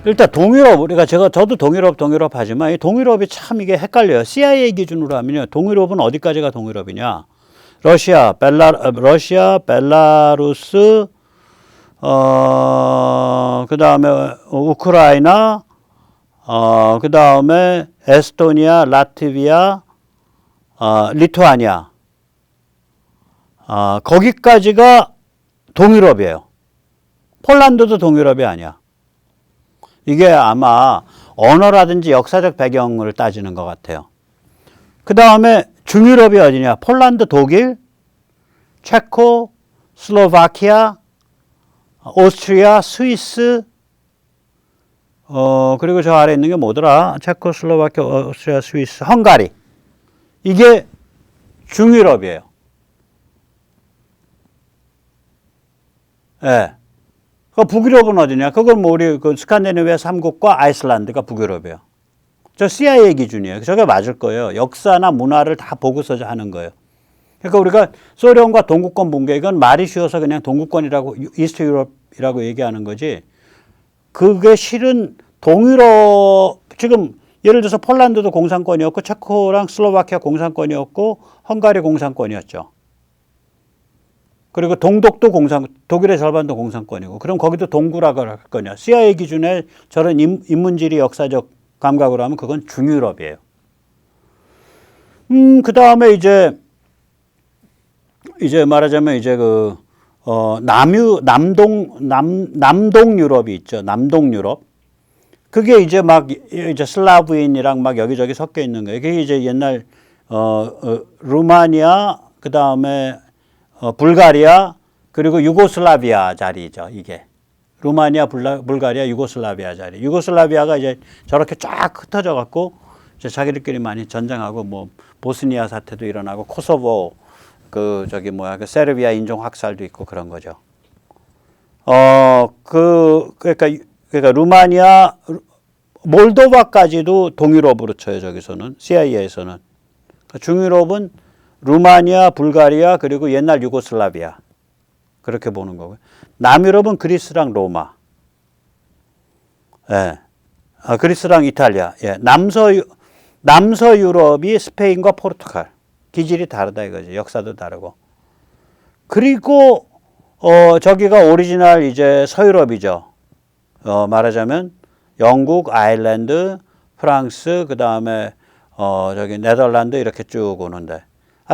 일단 동유럽, 우리가 저도 동유럽 하지만 이 동유럽이 참 이게 헷갈려요. CIA 기준으로 하면요. 동유럽은 어디까지가 동유럽이냐? 러시아, 벨라루스, 그 다음에 우크라이나, 그 다음에 에스토니아, 라트비아, 리투아니아. 거기까지가 동유럽이에요. 폴란드도 동유럽이 아니야. 이게 아마 언어라든지 역사적 배경을 따지는 것 같아요. 그 다음에 중유럽이 어디냐? 폴란드, 독일, 체코, 슬로바키아, 오스트리아, 스위스, 그리고 저 아래 있는 게 뭐더라? 체코, 슬로바키아, 오스트리아, 스위스, 헝가리. 이게 중유럽이에요. 예. 네. 그 북유럽은 어디냐? 그건 뭐 우리 그 스칸디네비아 3국과 아이슬란드가 북유럽이에요. 저 CIA 기준이에요. 저게 맞을 거예요. 역사나 문화를 다 보고서 하는 거예요. 그러니까 우리가 소련과 동구권 붕괴, 이건 말이 쉬워서 그냥 동구권이라고, 이스트 유럽이라고 얘기하는 거지. 그게 실은 동유럽, 지금 예를 들어서 폴란드도 공산권이었고, 체코랑 슬로바키아 공산권이었고, 헝가리 공산권이었죠. 그리고 동독도 독일의 절반도 공산권이고, 그럼 거기도 동구라고 할 거냐. CIA 기준에 저런 인문지리 역사적 감각으로 하면 그건 중유럽이에요. 그 다음에 이제 말하자면 이제 남동 유럽이 있죠. 남동 유럽. 그게 이제 이제 슬라브인이랑 막 여기저기 섞여 있는 거예요. 그게 이제 옛날, 루마니아, 그 다음에 불가리아, 그리고 유고슬라비아 자리죠, 이게. 루마니아, 불가리아, 유고슬라비아 자리. 유고슬라비아가 이제 저렇게 쫙 흩어져 갖고 이제 자기들끼리 많이 전쟁하고 뭐 보스니아 사태도 일어나고 코소보 그 세르비아 인종 학살도 있고 그런 거죠. 그러니까 루마니아, 몰도바까지도 동유럽으로 쳐요, 저기서는. CIA에서는. 그러니까 중유럽은 루마니아, 불가리아, 그리고 옛날 유고슬라비아. 그렇게 보는 거고요. 남유럽은 그리스랑 로마. 예. 그리스랑 이탈리아. 예. 남서 유럽이 스페인과 포르투갈. 기질이 다르다 이거지. 역사도 다르고. 그리고, 저기가 오리지널 이제 서유럽이죠. 말하자면 영국, 아일랜드, 프랑스, 그 다음에, 저기 네덜란드 이렇게 쭉 오는데.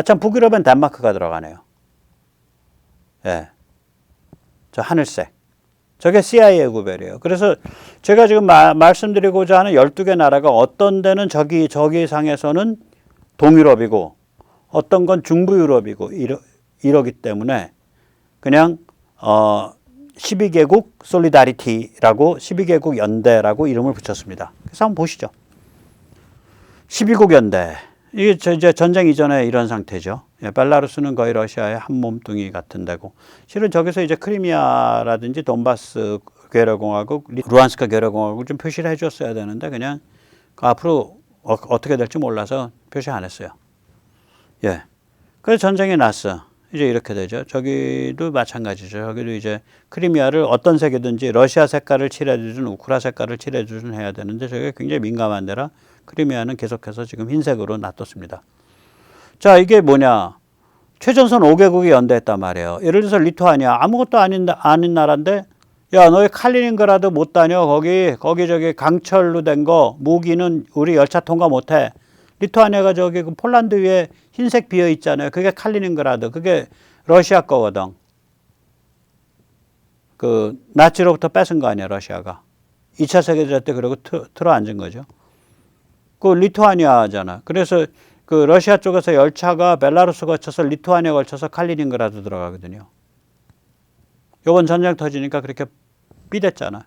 참, 북유럽엔 덴마크가 들어가네요. 예. 저 하늘색. 저게 CIA 구별이에요. 그래서 제가 지금 말씀드리고자 하는 12개 나라가 어떤 데는 저기 상에서는 동유럽이고 어떤 건 중부 유럽이고 이러기 때문에 그냥 12개국 솔리다리티라고 12개국 연대라고 이름을 붙였습니다. 그래서 한번 보시죠. 12국 연대. 이게 이제 전쟁 이전에 이런 상태죠. 예, 벨라루스는 거의 러시아의 한 몸뚱이 같은 데고, 실은 저기서 이제 크리미아라든지 돈바스 괴뢰공화국, 루안스크 괴뢰공화국을 좀 표시를 해줬어야 되는데 그냥 앞으로 어떻게 될지 몰라서 표시 안 했어요. 예. 그래서 전쟁이 났어. 이제 이렇게 되죠. 저기도 마찬가지죠. 저기도 이제 크리미아를 어떤 색이든지 러시아 색깔을 칠해주든 우크라 색깔을 칠해주든 해야 되는데 저게 굉장히 민감한 데라 크리미아는 계속해서 지금 흰색으로 놔뒀습니다. 자, 이게 뭐냐. 최전선 5개국이 연대했단 말이에요. 예를 들어서 리투아니아, 아무것도 아닌 나라인데, 야, 너희 칼리닝그라드 못 다녀. 거기 저기 강철로 된 거, 무기는 우리 열차 통과 못 해. 리투아니아가 저기 그 폴란드 위에 흰색 비어 있잖아요. 그게 칼리닝그라드. 그게 러시아 거거든. 그, 나치로부터 뺏은 거 아니야, 러시아가. 2차 세계대전 때 그러고 틀어 앉은 거죠. 그 리투아니아잖아. 그래서 그 러시아 쪽에서 열차가 벨라루스 거쳐서 리투아니아 걸쳐서 칼리닝그라드 들어가거든요. 요번 전쟁 터지니까 그렇게 삐댔잖아.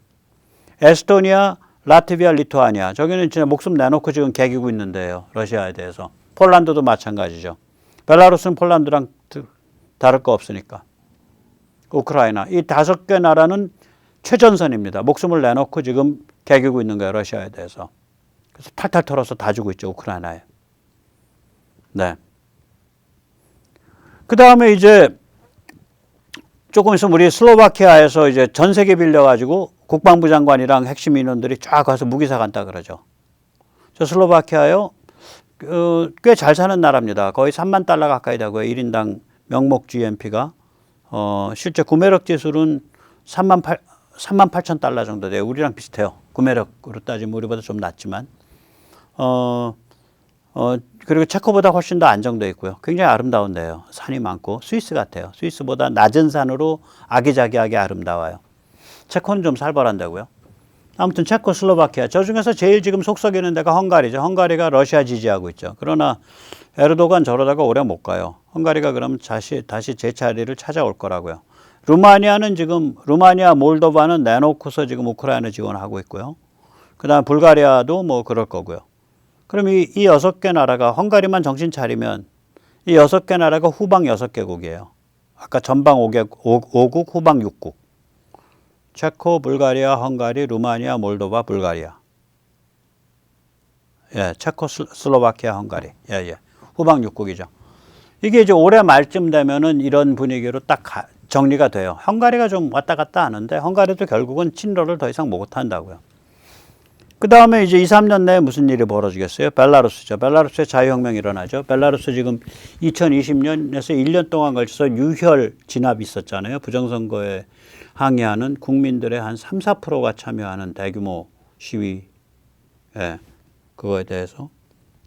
에스토니아, 라트비아, 리투아니아. 저기는 진짜 목숨 내놓고 지금 개기고 있는데요. 러시아에 대해서. 폴란드도 마찬가지죠. 벨라루스는 폴란드랑 다를 거 없으니까. 우크라이나. 이 5개 나라는 최전선입니다. 목숨을 내놓고 지금 개기고 있는 거예요. 러시아에 대해서. 그래서 탈탈 털어서 다 주고 있죠. 우크라이나에. 네. 그 다음에 이제 조금 있으면 우리 슬로바키아에서 이제 전 세계 빌려가지고 국방부 장관이랑 핵심 인원들이 쫙 가서 무기사 간다 그러죠. 저 슬로바키아요, 꽤 잘 사는 나라입니다. 거의 3만 달러 가까이 되고요. 1인당 명목 GNP가. 실제 구매력 지수는 3만 8천 달러 정도 돼요. 우리랑 비슷해요. 구매력으로 따지면 우리보다 좀 낮지만. 그리고 체코보다 훨씬 더 안정되어 있고요. 굉장히 아름다운 데요. 산이 많고 스위스 같아요. 스위스보다 낮은 산으로 아기자기하게 아름다워요. 체코는 좀 살벌한 데고요. 아무튼 체코, 슬로바키아. 저 중에서 제일 지금 속 썩이는 데가 헝가리죠. 헝가리가 러시아 지지하고 있죠. 그러나 에르도간 저러다가 오래 못 가요. 헝가리가 그럼 다시 제 자리를 찾아올 거라고요. 루마니아는 지금, 루마니아, 몰도바는 내놓고서 지금 우크라이나 지원하고 있고요. 그 다음 불가리아도 뭐 그럴 거고요. 그럼 이 6개 나라가, 헝가리만 정신 차리면 이 6개 나라가 후방 6개국이에요. 아까 전방 5국, 후방 6국. 체코, 불가리아, 헝가리, 루마니아, 몰도바, 불가리아. 예, 체코, 슬로바키아, 헝가리. 예, 예. 후방 6국이죠. 이게 이제 올해 말쯤 되면은 이런 분위기로 딱 정리가 돼요. 헝가리가 좀 왔다 갔다 하는데 헝가리도 결국은 친러를 더 이상 못 한다고요. 그 다음에 이제 2, 3년 내에 무슨 일이 벌어지겠어요? 벨라루스죠. 벨라루스에 자유혁명이 일어나죠. 벨라루스 지금 2020년에서 1년 동안 걸쳐서 유혈 진압이 있었잖아요. 부정선거에 항의하는 국민들의 한 3, 4%가 참여하는 대규모 시위, 예, 그거에 대해서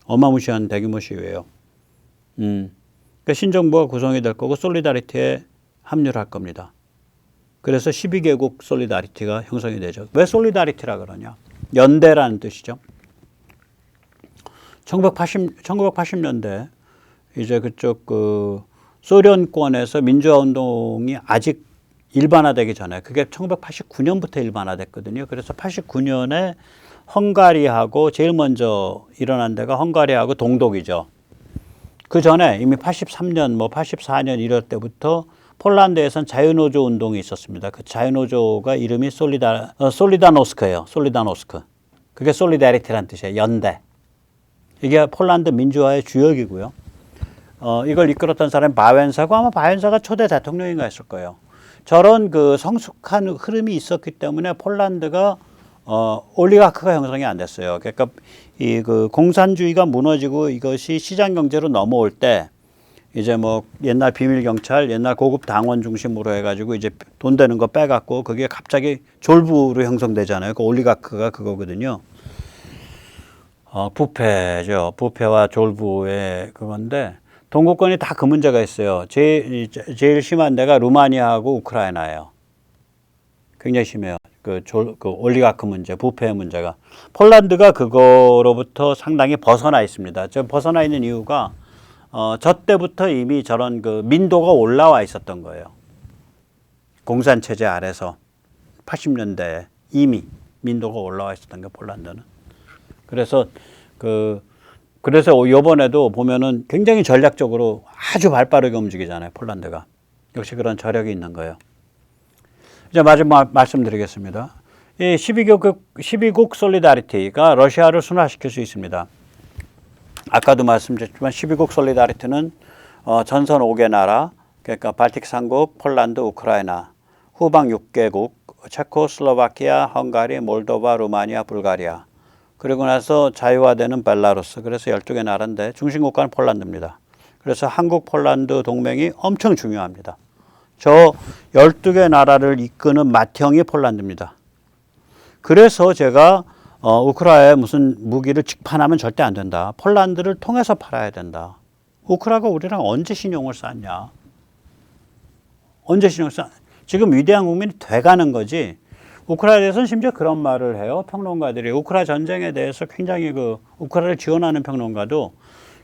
어마무시한 대규모 시위예요. 그러니까 신정부가 구성이 될 거고 솔리다리티에 합류를 할 겁니다. 그래서 12개국 솔리다리티가 형성이 되죠. 왜 솔리다리티라 그러냐? 연대라는 뜻이죠. 1980년대 이제 그쪽 소련권에서 민주화 운동이 아직 일반화되기 전에, 그게 1989년부터 일반화됐거든요. 그래서 89년에 헝가리하고 제일 먼저 일어난 데가 헝가리하고 동독이죠. 그 전에 이미 83년, 84년 이럴 때부터 폴란드에선 자유노조 운동이 있었습니다. 그 자유노조가 이름이 솔리다노스크예요. 솔리다노스크. 그게 솔리다리티란 뜻이에요. 연대. 이게 폴란드 민주화의 주역이고요. 이걸 이끌었던 사람이 바웬사고, 아마 바웬사가 초대 대통령인가 했을 거예요. 저런 그 성숙한 흐름이 있었기 때문에 폴란드가 올리가크가 형성이 안 됐어요. 그러니까 이 그 공산주의가 무너지고 이것이 시장 경제로 넘어올 때 이제 뭐 옛날 비밀 경찰, 옛날 고급 당원 중심으로 해가지고 이제 돈 되는 거 빼갖고 그게 갑자기 졸부로 형성되잖아요. 그 올리가크가 그거거든요. 부패죠. 부패와 졸부의 그건데 동구권이 다 그 문제가 있어요. 제일 심한 데가 루마니아하고 우크라이나예요. 굉장히 심해요. 그 올리가크 문제, 부패의 문제가. 폴란드가 그거로부터 상당히 벗어나 있습니다. 저 벗어나 있는 이유가 저 때부터 이미 저런 그 민도가 올라와 있었던 거예요. 공산체제 아래서 80년대에 이미 민도가 올라와 있었던 게 폴란드는. 그래서 이번에도 보면은 굉장히 전략적으로 아주 발빠르게 움직이잖아요. 폴란드가. 역시 그런 저력이 있는 거예요. 이제 마지막 말씀드리겠습니다. 이 12국 솔리다리티가 러시아를 순화시킬 수 있습니다. 아까도 말씀드렸지만 12국 솔리다리티는 전선 5개 나라, 그러니까 발틱 3국, 폴란드, 우크라이나, 후방 6개국, 체코, 슬로바키아, 헝가리, 몰도바, 루마니아, 불가리아. 그리고 나서 자유화되는 벨라루스. 그래서 12개 나라인데 중심국가는 폴란드입니다. 그래서 한국 폴란드 동맹이 엄청 중요합니다. 저 12개 나라를 이끄는 맏형이 폴란드입니다. 그래서 제가 우크라이나에 무슨 무기를 직판하면 절대 안 된다. 폴란드를 통해서 팔아야 된다. 우크라이나가 우리랑 언제 신용을 쌓냐. 언제 신용을 쌓 지금 위대한 국민이 돼가는 거지. 우크라이나에 대해서는 심지어 그런 말을 해요. 평론가들이. 우크라이나 전쟁에 대해서 굉장히 우크라이나를 지원하는 평론가도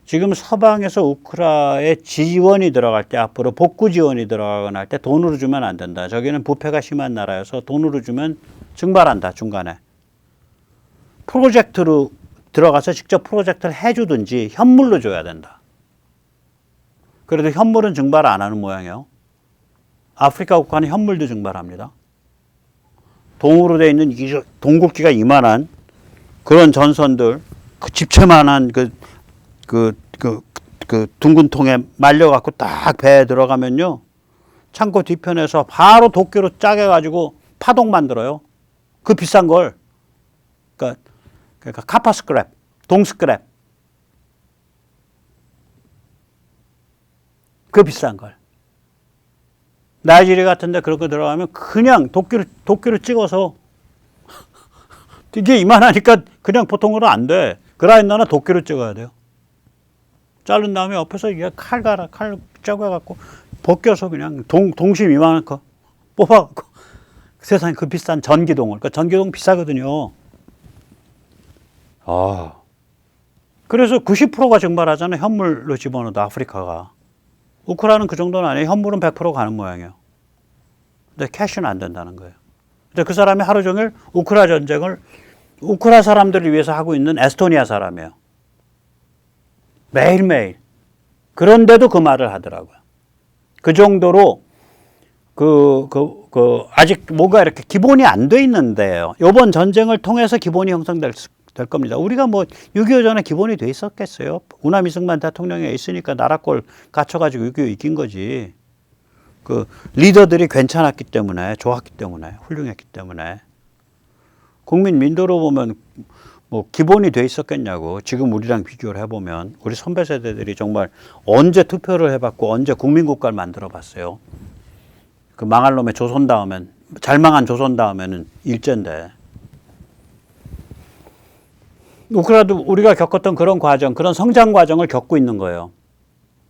지금 서방에서 우크라이나에 지원이 들어갈 때, 앞으로 복구 지원이 들어가거나 할 때 돈으로 주면 안 된다. 저기는 부패가 심한 나라여서 돈으로 주면 증발한다, 중간에. 프로젝트로 들어가서 직접 프로젝트를 해주든지 현물로 줘야 된다. 그래도 현물은 증발 안 하는 모양이에요. 아프리카 국가는 현물도 증발합니다. 동으로 되어 있는 동국기가 이만한 그런 전선들, 그 집채만한 둥근 통에 말려갖고 딱 배에 들어가면요. 창고 뒤편에서 바로 도끼로 짜게 가지고 파동 만들어요. 그 비싼 걸. 그러니까 카파 스크랩, 동 스크랩. 그 비싼 걸. 나이지리아 같은 데 그런 거 들어가면 그냥 도끼로 찍어서 이게 이만하니까 그냥 보통으로 안 돼. 그라인더나 도끼로 찍어야 돼요. 자른 다음에 옆에서 이게 칼 짜고해갖고 벗겨서 그냥 동심 이만한 거 뽑아갖고 세상에 그 비싼 전기동을. 그러니까 전기동 비싸거든요. 그래서 90%가 증발하잖아요. 현물로 집어넣어도 아프리카가. 우크라이나는 그 정도는 아니에요. 현물은 100% 가는 모양이에요. 근데 캐시는 안 된다는 거예요. 근데 그 사람이 하루 종일 우크라 전쟁을 우크라 사람들을 위해서 하고 있는 에스토니아 사람이에요. 매일매일. 그런데도 그 말을 하더라고요. 그 정도로 아직 뭐가 이렇게 기본이 안 돼 있는데요. 이번 전쟁을 통해서 기본이 형성될 겁니다. 우리가 뭐 6.25 전에 기본이 돼 있었겠어요. 우남 이승만 대통령이 있으니까 나라꼴 갖춰가지고 6.25 이긴 거지. 그 리더들이 괜찮았기 때문에, 좋았기 때문에, 훌륭했기 때문에. 국민 민도로 보면 뭐 기본이 돼 있었겠냐고. 지금 우리랑 비교를 해보면 우리 선배 세대들이 정말 언제 투표를 해봤고 언제 국민국가를 만들어 봤어요. 그 망할 놈의 조선 다음엔, 잘 망한 조선 다음에는 일제인데. 우크라이나도 우리가 겪었던 그런 과정, 그런 성장 과정을 겪고 있는 거예요.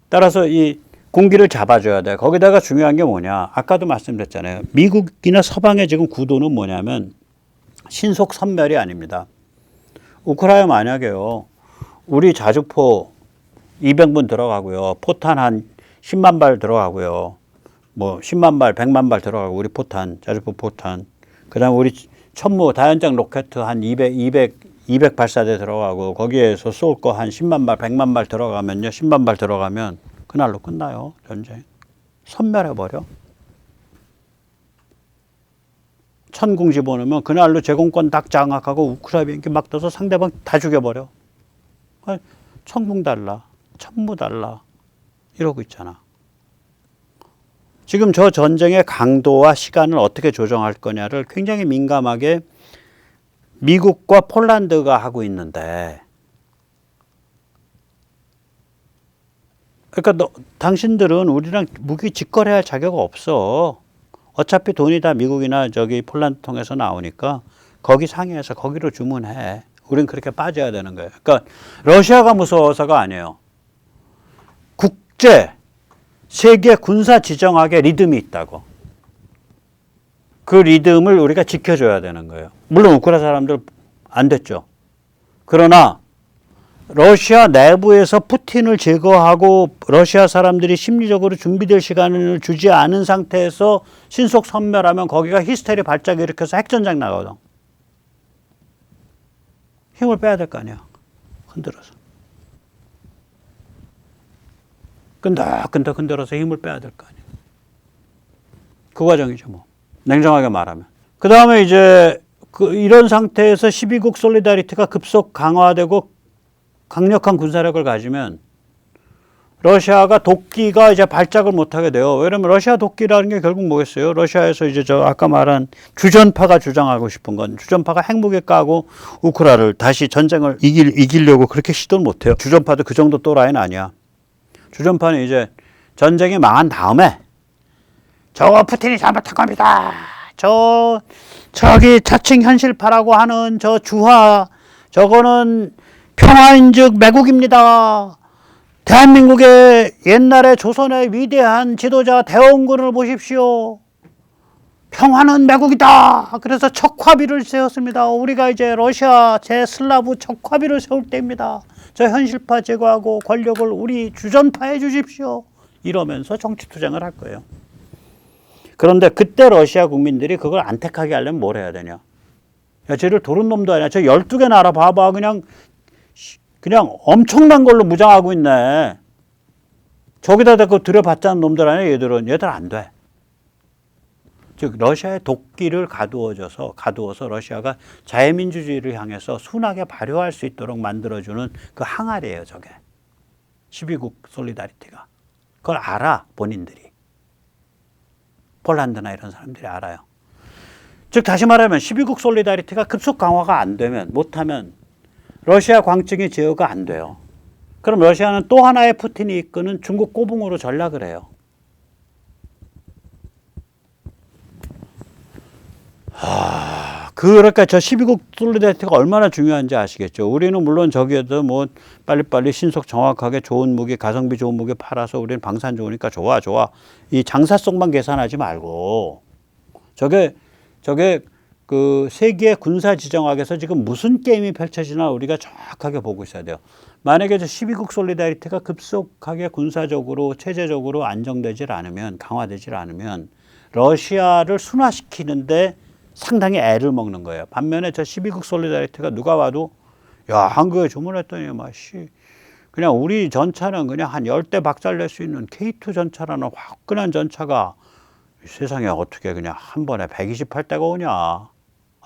따라서 이 공기를 잡아줘야 돼. 거기다가 중요한 게 뭐냐. 아까도 말씀드렸잖아요. 미국이나 서방의 지금 구도는 뭐냐면 신속 선멸이 아닙니다. 우크라이나 만약에요. 우리 자주포 200문 들어가고요. 포탄 한 10만 발 들어가고요. 뭐 10만 발, 100만 발 들어가고 우리 포탄, 자주포 포탄. 그다음 우리 천무 다연장 로켓 한 200 발사대 들어가고 거기에서 쏠 거 한 10만 발, 100만 발 들어가면요. 10만 발 들어가면 그날로 끝나요. 전쟁. 섬멸해버려. 천궁 집어넣으면 그날로 제공권 딱 장악하고 우크라이나 비행기 막 떠서 상대방 다 죽여버려. 천궁 달라. 천무 달라. 이러고 있잖아. 지금 저 전쟁의 강도와 시간을 어떻게 조정할 거냐를 굉장히 민감하게 미국과 폴란드가 하고 있는데, 그러니까 당신들은 우리랑 무기 직거래할 자격 없어. 어차피 돈이 다 미국이나 저기 폴란드 통해서 나오니까 거기 상해에서 거기로 주문해. 우린 그렇게 빠져야 되는 거예요. 그러니까 러시아가 무서워서가 아니에요. 국제, 세계 군사 지정학의 리듬이 있다고. 그 리듬을 우리가 지켜줘야 되는 거예요. 물론 우크라이나 사람들 안 됐죠. 그러나 러시아 내부에서 푸틴을 제거하고 러시아 사람들이 심리적으로 준비될 시간을 주지 않은 상태에서 신속 선멸하면 거기가 히스테리 발작 일으켜서 핵전쟁 나거든. 힘을 빼야 될 거 아니야. 흔들어서. 끈덕끈덕 흔들어서 힘을 빼야 될 거 아니야. 그 과정이죠, 뭐. 냉정하게 말하면. 그 다음에 이제 이런 상태에서 12국 솔리다리티가 급속 강화되고 강력한 군사력을 가지면 러시아가 도끼가 이제 발작을 못하게 돼요. 왜냐면 러시아 도끼라는 게 결국 뭐겠어요? 러시아에서 이제 저 아까 말한 주전파가 주장하고 싶은 건 주전파가 핵무기 까고 우크라이나를 다시 전쟁을 이기려고 그렇게 시도를 못해요. 주전파도 그 정도 또라이는 아니야. 주전파는 이제 전쟁이 망한 다음에 저거 푸틴이 잘못한 겁니다. 저기 자칭 현실파라고 하는 저 주화 저거는 평화인즉 매국입니다. 대한민국의 옛날에 조선의 위대한 지도자 대원군을 보십시오. 평화는 매국이다. 그래서 척화비를 세웠습니다. 우리가 이제 러시아 제슬라브 척화비를 세울 때입니다. 저 현실파 제거하고 권력을 우리 주전파해 주십시오. 이러면서 정치투쟁을 할 거예요. 그런데 그때 러시아 국민들이 그걸 안 택하게 하려면 뭘 해야 되냐. 야, 쟤를 도른 놈도 아니야. 저 12개 나라 봐봐. 그냥 엄청난 걸로 무장하고 있네. 저기다 대고 들여받자는 놈들 아니야, 얘들은. 얘들 안 돼. 즉, 러시아의 도끼를 가두어서 러시아가 자유민주주의를 향해서 순하게 발효할 수 있도록 만들어주는 그 항아리예요, 저게. 12국 솔리다리티가. 그걸 알아, 본인들이. 폴란드나 이런 사람들이 알아요. 즉 다시 말하면 12국 솔리다리티가 급속 강화가 안 되면, 못하면 러시아 광증이 제어가 안 돼요. 그럼 러시아는 또 하나의 푸틴이 이끄는 중국 꼬붕으로 전락을 해요. 그러니까 저 12국 솔리다리티가 얼마나 중요한지 아시겠죠. 우리는 물론 저기에도 뭐 빨리빨리 신속 정확하게 좋은 무기, 가성비 좋은 무기 팔아서 우리는 방산 좋으니까 좋아. 이 장사성만 계산하지 말고 저게 그 세계 군사 지정학에서 지금 무슨 게임이 펼쳐지나 우리가 정확하게 보고 있어야 돼요. 만약에 저 12국 솔리다리티가 급속하게 군사적으로 체제적으로 안정되질 않으면, 강화되질 않으면 러시아를 순화시키는데 상당히 애를 먹는 거예요. 반면에 저 12국 솔리다리티가 누가 봐도 야, 한국에 주문했더니 마씨 그냥 우리 전차는 그냥 한 10대 박살낼 수 있는 K2 전차라는 화끈한 전차가 세상에 어떻게 그냥 한 번에 128대가 오냐.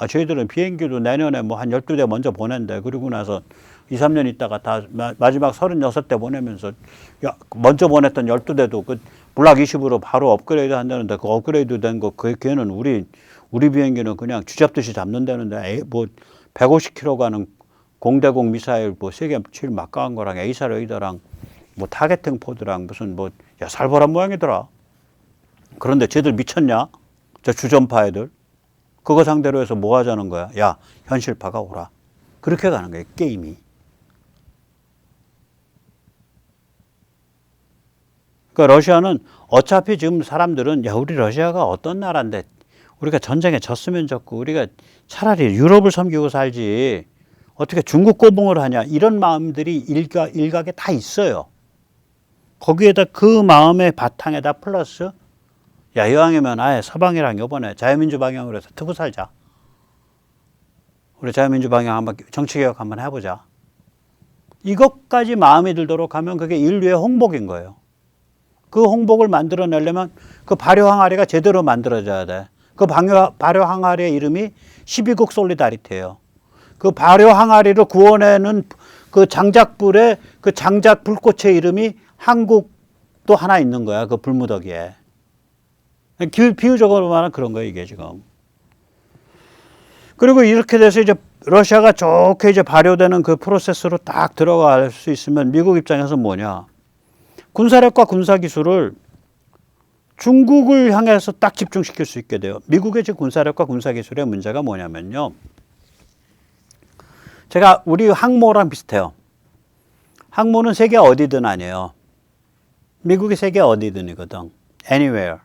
저희들은 비행기도 내년에 뭐 한 12대 먼저 보낸대. 그리고 나서 2, 3년 있다가 다 마지막 36대 보내면서 야, 먼저 보냈던 12대도 그 블락 20으로 바로 업그레이드 한다는데 그 업그레이드 된 거 걔는 우리 비행기는 그냥 쥐잡듯이 잡는다는데 뭐 150km 가는 공대공 미사일 뭐 3개 7 막강한 거랑 에이사 레이더랑 뭐 타겟팅 포드랑 무슨 뭐 야, 살벌한 모양이더라. 그런데 쟤들 미쳤냐? 저 주전파 애들. 그거 상대로 해서 뭐 하자는 거야? 야, 현실파가 오라. 그렇게 가는 거예요, 게임이. 그러니까 러시아는 어차피 지금 사람들은 야, 우리 러시아가 어떤 나라인데 우리가 전쟁에 졌으면 졌고 우리가 차라리 유럽을 섬기고 살지 어떻게 중국 꼬붕을 하냐 이런 마음들이 일각에 다 있어요. 거기에다 그 마음의 바탕에다 플러스 야, 이왕이면 아예 서방이랑 이번에 자유민주 방향으로 해서 트고 살자. 우리 자유민주 방향 한번 정치개혁 한번 해보자. 이것까지 마음이 들도록 하면 그게 인류의 홍복인 거예요. 그 홍복을 만들어내려면 그 발효 항아리가 제대로 만들어져야 돼. 그 발효 항아리의 이름이 12국 솔리다리티예요. 그 발효 항아리를 구워내는 그 장작불에 그 장작 불꽃의 이름이 한국도 하나 있는 거야. 그 불무더기에. 비유적으로 말하면 그런 거예요, 이게 지금. 그리고 이렇게 돼서 이제 러시아가 좋게 이제 발효되는 그 프로세스로 딱 들어갈 수 있으면 미국 입장에서 뭐냐. 군사력과 군사기술을 중국을 향해서 딱 집중시킬 수 있게 돼요. 미국의 지금 군사력과 군사기술의 문제가 뭐냐면요. 우리 항모랑 비슷해요. 항모는 세계 어디든 아니에요. 미국이 세계 어디든이거든. Anywhere.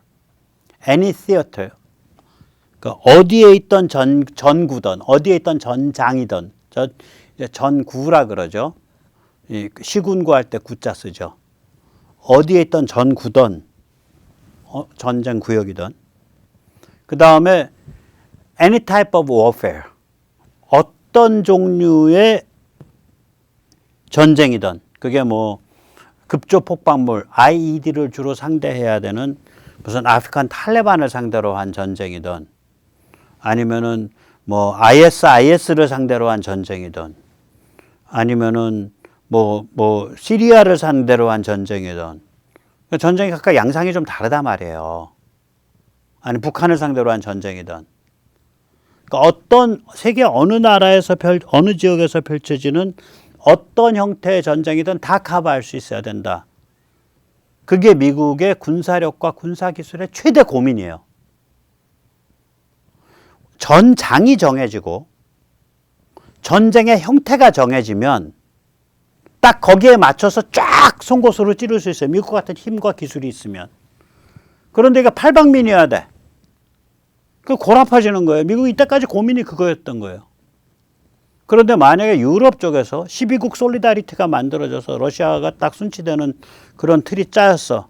Any theater. 그러니까 어디에 있던 전구든, 어디에 있던 전장이든, 전구라 그러죠. 시군구 할 때 구자 쓰죠. 어디에 있던 전구든, 전쟁 구역이든. 그 다음에 any type of warfare. 어떤 종류의 전쟁이든, 그게 뭐 급조 폭발물, IED를 주로 상대해야 되는 무슨 아프간 탈레반을 상대로 한 전쟁이든 아니면은 뭐 ISIS를 상대로 한 전쟁이든 아니면은 뭐 시리아를 상대로 한 전쟁이든 전쟁이 각각 양상이 좀 다르단 말이에요. 아니 북한을 상대로 한 전쟁이든 그러니까 어떤 세계 어느 나라에서 어느 지역에서 펼쳐지는 어떤 형태의 전쟁이든 다 커버할 수 있어야 된다. 그게 미국의 군사력과 군사기술의 최대 고민이에요. 전장이 정해지고 전쟁의 형태가 정해지면 딱 거기에 맞춰서 쫙 송곳으로 찌를 수 있어요. 미국 같은 힘과 기술이 있으면. 그런데 이게 팔방민이어야 돼. 그 골아파지는 거예요. 미국이 이때까지 고민이 그거였던 거예요. 그런데 만약에 유럽 쪽에서 12국 솔리다리티가 만들어져서 러시아가 딱 순치되는 그런 틀이 짜였어.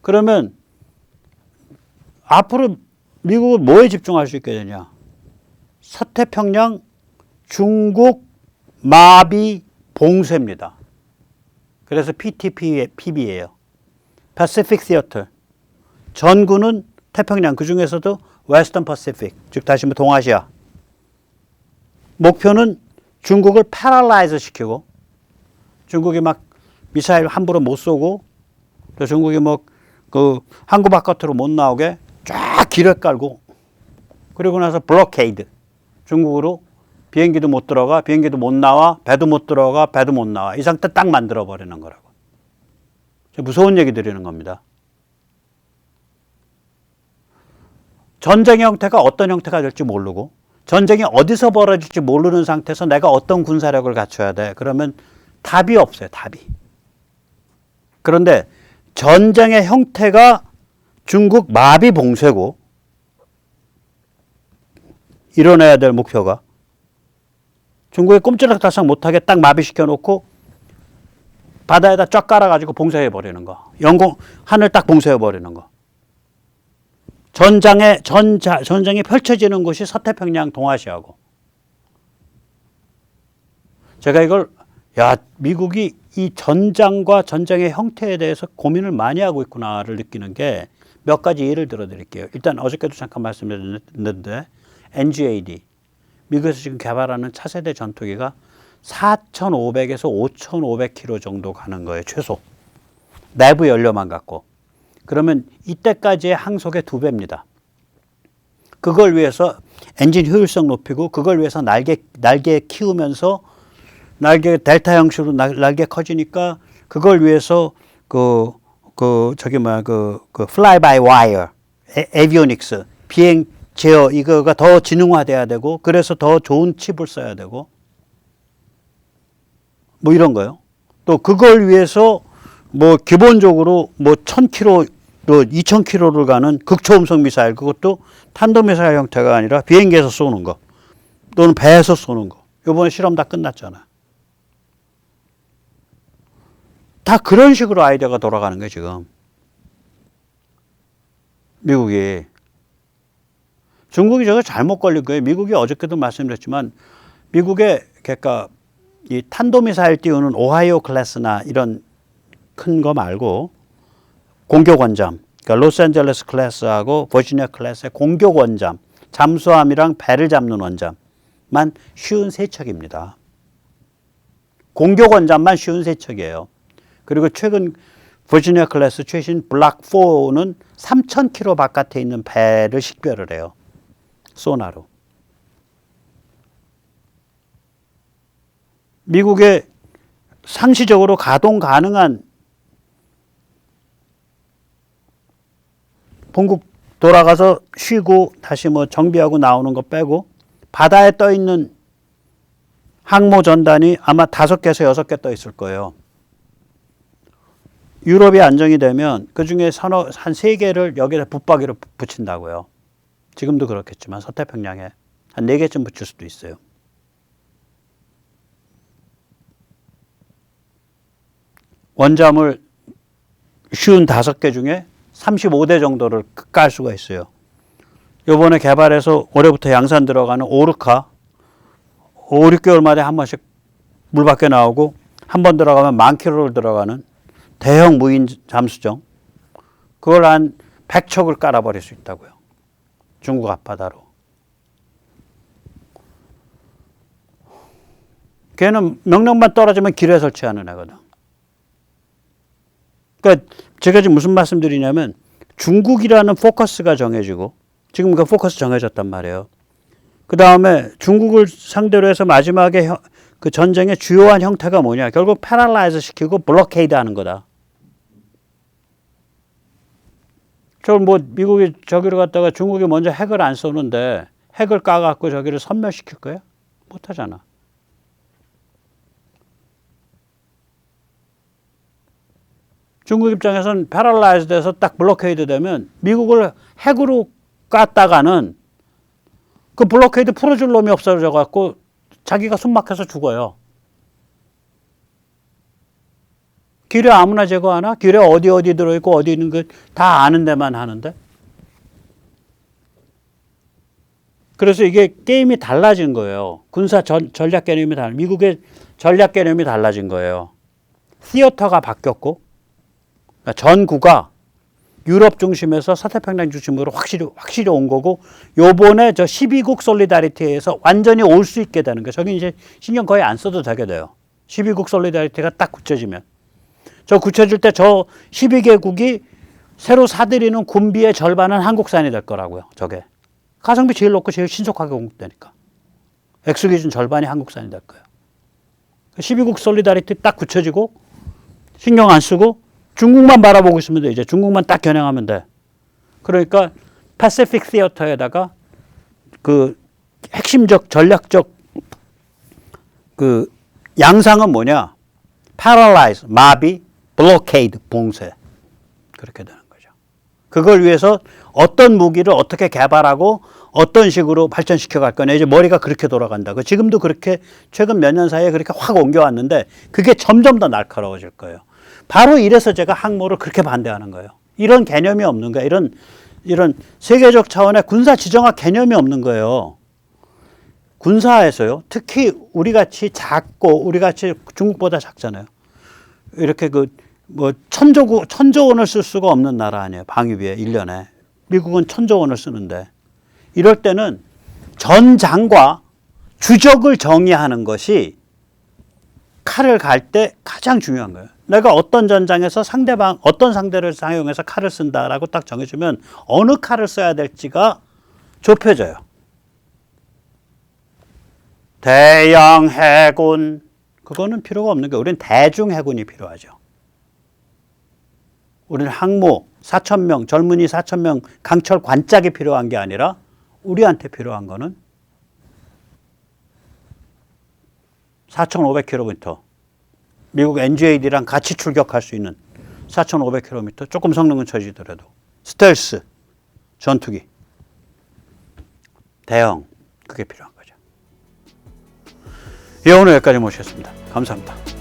그러면 앞으로 미국은 뭐에 집중할 수 있게 되냐? 서태평양 중국 마비 봉쇄입니다. 그래서 PTPB예요. Pacific Theater. 전구는 태평양, 그 중에서도 Western Pacific, 즉 다시 말해 동아시아. 목표는 중국을 패럴라이즈 시키고 중국이 막 미사일 함부로 못 쏘고 또 중국이 뭐 그 항구 바깥으로 못 나오게 쫙 길을 깔고 그리고 나서 블로케이드. 중국으로 비행기도 못 들어가, 비행기도 못 나와, 배도 못 들어가, 배도 못 나와. 이 상태 딱 만들어버리는 거라고. 무서운 얘기 드리는 겁니다. 전쟁의 형태가 어떤 형태가 될지 모르고 전쟁이 어디서 벌어질지 모르는 상태에서 내가 어떤 군사력을 갖춰야 돼. 그러면 답이 없어요. 답이. 그런데 전쟁의 형태가 중국 마비 봉쇄고 이뤄내야 될 목표가 중국이 꼼지락달싹 못하게 딱 마비시켜 놓고 바다에다 쫙 깔아가지고 봉쇄해 버리는 거. 하늘 딱 봉쇄해 버리는 거. 전쟁이 펼쳐지는 곳이 서태평양 동아시아고. 제가 이걸, 미국이 이 전장과 전쟁의 형태에 대해서 고민을 많이 하고 있구나를 느끼는 게 몇 가지 예를 들어 드릴게요. 일단 어저께도 잠깐 말씀드렸는데, NGAD. 미국에서 지금 개발하는 차세대 전투기가 4,500에서 5,500km 정도 가는 거예요, 최소. 내부 연료만 갖고. 그러면 이때까지의 항속의 2배입니다. 그걸 위해서 엔진 효율성 높이고 그걸 위해서 날개 키우면서 날개 델타 형식으로 날개 커지니까 그걸 위해서 fly by wire, 에비오닉스, 비행 제어 이거가 더 지능화돼야 되고 그래서 더 좋은 칩을 써야 되고 뭐 이런 거요. 또 그걸 위해서 뭐 기본적으로 뭐 1000km, 2000km를 가는 극초음속 미사일 그것도 탄도미사일 형태가 아니라 비행기에서 쏘는 거 또는 배에서 쏘는 거. 이번에 실험 다 끝났잖아. 다 그런 식으로 아이디어가 돌아가는 거예요 지금. 미국이. 중국이 저거 잘못 걸린 거예요. 미국이 어저께도 말씀드렸지만 미국의 그러니까 이 탄도미사일 띄우는 오하이오 클래스나 이런 큰 거 말고 공격 원잠, 그러니까 로스앤젤레스 클래스하고 버지니아 클래스의 공격 원잠, 잠수함이랑 배를 잡는 원잠만 쉬운 3척입니다. 공격 원잠만 쉬운 3척이에요. 그리고 최근 버지니아 클래스 최신 블락 4는 3,000km 바깥에 있는 배를 식별을 해요. 소나로. 미국의 상시적으로 가동 가능한 본국 돌아가서 쉬고 다시 뭐 정비하고 나오는 거 빼고 바다에 떠 있는 항모 전단이 아마 5개에서 6개 떠 있을 거예요. 유럽이 안정이 되면 그 중에 한 3개를 여기다 붙박이로 붙인다고요. 지금도 그렇겠지만 서태평양에 한 4개쯤 붙일 수도 있어요. 원잠을 쉬운 5개 중에 35대 정도를 깔 수가 있어요. 요번에 개발해서 올해부터 양산 들어가는 오르카 5, 6개월마다 한 번씩 물 밖에 나오고 한 번 들어가면 10,000km를 들어가는 대형 무인 잠수정 그걸 한 100척을 깔아버릴 수 있다고요. 중국 앞바다로. 걔는 명령만 떨어지면 길에 설치하는 애거든. 그러니까 제가 지금 무슨 말씀 드리냐면 중국이라는 포커스가 정해지고 지금 그 포커스 정해졌단 말이에요. 그 다음에 중국을 상대로 해서 마지막에 그 전쟁의 주요한 형태가 뭐냐. 결국 패럴라이즈 시키고 블로케이드 하는 거다. 미국이 저기를 갔다가 중국이 먼저 핵을 안 쏘는데 핵을 까갖고 저기를 섬멸시킬 거야? 못하잖아. 중국 입장에서는 패럴라이즈 돼서 딱 블로케이드 되면 미국을 핵으로 깠다가는 그 블로케이드 풀어줄 놈이 없어져 갖고 자기가 숨막혀서 죽어요. 길에 아무나 제거하나? 길에 어디 들어있고 어디 있는 거 다 아는 데만 하는데? 그래서 이게 게임이 달라진 거예요. 군사 전략 개념이 미국의 전략 개념이 달라진 거예요. 시어터가 바뀌었고 그러니까 전구가 유럽 중심에서 서태평양 중심으로 확실히 온 거고 요번에 저 12국 솔리다리티에서 완전히 올 수 있게 되는 거예요. 저기 이제 신경 거의 안 써도 되게 돼요. 12국 솔리다리티가 딱 굳혀지면. 저 굳혀질 때 저 12개국이 새로 사들이는 군비의 절반은 한국산이 될 거라고요. 저게. 가성비 제일 높고 제일 신속하게 공급되니까. 액수 기준 절반이 한국산이 될 거예요. 12국 솔리다리티 딱 굳혀지고 신경 안 쓰고 중국만 바라보고 있으면 돼. 이제 중국만 딱 겨냥하면 돼. 그러니까 패시픽 시어터에다가 그 핵심적 전략적 그 양상은 뭐냐? paralyze, 마비, blockade, 봉쇄. 그렇게 되는 거죠. 그걸 위해서 어떤 무기를 어떻게 개발하고 어떤 식으로 발전시켜 갈 거냐. 이제 머리가 그렇게 돌아간다. 지금도 그렇게 최근 몇 년 사이에 그렇게 확 옮겨왔는데 그게 점점 더 날카로워질 거예요. 바로 이래서 제가 항모를 그렇게 반대하는 거예요. 이런 개념이 없는 거예요. 이런 세계적 차원의 군사 지정학 개념이 없는 거예요. 군사에서요. 특히 우리같이 작고 우리같이 중국보다 작잖아요. 이렇게 천조 원을 쓸 수가 없는 나라 아니에요. 방위비에 1년에. 미국은 1000조 원을 쓰는데 이럴 때는 전장과 주적을 정의하는 것이 칼을 갈 때 가장 중요한 거예요. 내가 어떤 전장에서 어떤 상대를 사용해서 칼을 쓴다라고 딱 정해주면 어느 칼을 써야 될지가 좁혀져요. 대형 해군, 그거는 필요가 없는 거예요. 우리는 대중 해군이 필요하죠. 우리는 항모 4,000명, 젊은이 4,000명 강철 관짝이 필요한 게 아니라 우리한테 필요한 거는 4,500km. 미국 NGAD랑 같이 출격할 수 있는 4,500km. 조금 성능은 처지더라도. 스텔스, 전투기. 대형, 그게 필요한 거죠. 예, 오늘 여기까지 모시겠습니다. 감사합니다.